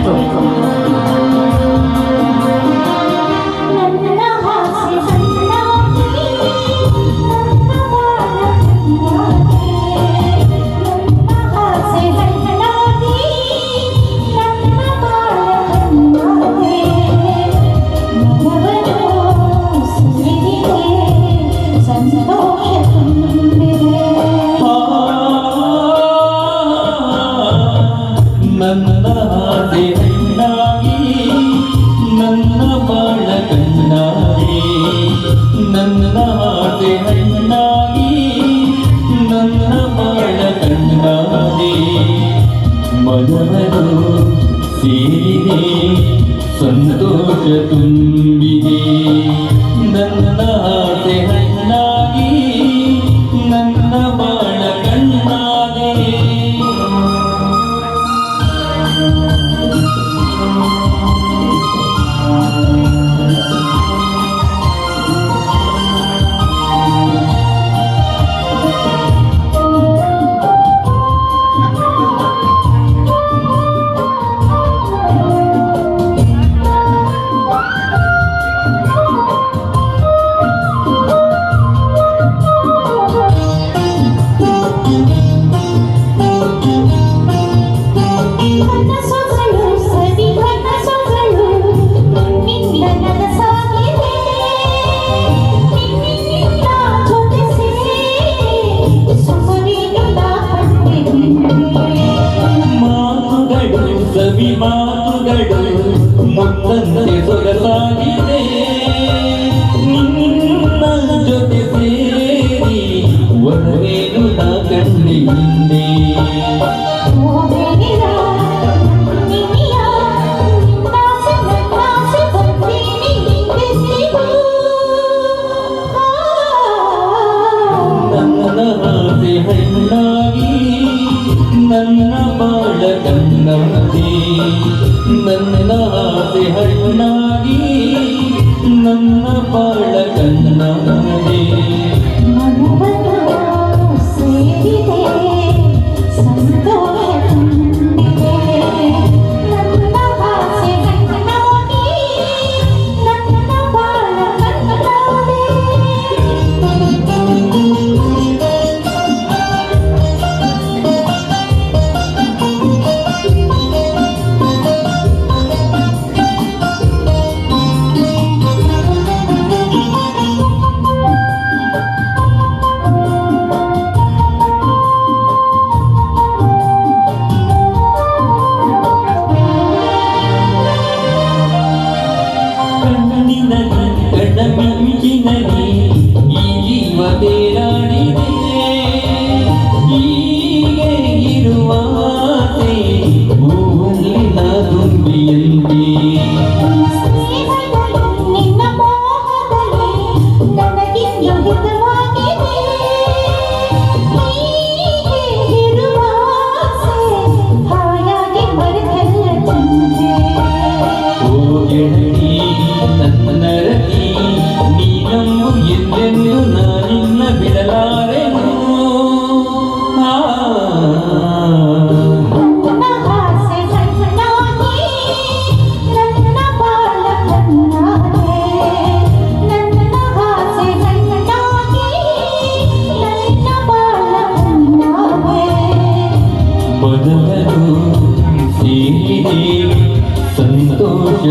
ಆಯ್ತು. ನನ್ನ ಆಸೆ ಹಣ್ಣಾಗಿ ನನ್ನ ಬಾಳ ಕಣ್ಣಾಗಿ ನನ್ನ ಆಸೆ ಹಣ್ಣಾಗಿ ನನ್ನ ಬಾಳ ಕಣ್ಣಾಗಿ ಮನವನು ಸೇರಿದೆ ಸಂತೋಷ ತುಂಬಿದೆ ನನ್ನ ಆಸೆ ಹಣ್ಣಾಗಿ ನನ್ನ ಬಾಳ ಕಣ್ಣಾಗಿ ಮಾತುಗಳು ಮುತ್ತಂತೆ ಸೊಗಸಾಗಿದೆ ನಿನ್ನ ಜೊತೆ ಸೇರಿ ಒಡವೇನು ನಾ ಕಂಡೆ ಹಿಂದೆ ನನ್ನ ಆಸೆ ಹಣ್ಣಾಗಿ ನನ್ನ ಬಾಳ ಕಣ್ಣಾಗಿ ನನ್ನ ಆಸೆ ಹಣ್ಣಾಗಿ ನನ್ನ ಬಾಳ ಕಣ್ಣಾಗಿ ಸೇರಿದೆ ಸಂತೋಷ ತುಂಬಿದೆ ನನ್ನ ಆಸೆ ಹಣ್ಣಾಗಿ ನನ್ನ ಬಾಳ ಕಣ್ಣಾಗಿ ಮಿಂಚಿನಲ್ಲಿ ಈ ಜೀವ ತೇಲಾಡಿದೆ ಹೀಗೆ ಇರುವ ಆಸೆ ಹೂವಿನ ತುಂಬಿಯಂತೆ ನಿನ್ನ ಮೋಹದಲ್ಲಿ ನನಗಿಂದು ಹಿತವಾಗಿದೆ ಹೀಗೆ ಇರುವ ಆಸೆ ಹಾಯಾಗಿ ಮರೆತಲ್ಲ ಚಂದೆ ಓ ಗೆಳತಿ ನನ್ನ ರತಿ ನೀನನ್ನು ಎಂದೆಂದು ನಾನಿನ್ನ ಬಿಡಲಾರೆನು ನನ್ನ ಆಸೆ ಹಣ್ಣಾಗಿ ನನ್ನ ಬಾಳ ಕಣ್ಣಾಗಿ ನನ್ನ ಆಸೆ ಹಣ್ಣಾಗಿ ನನ್ನ ಬಾಳ ಕಣ್ಣಾಗಿ ಬದಲನು ಸೇರಿದೆ ಸಂತೋಷ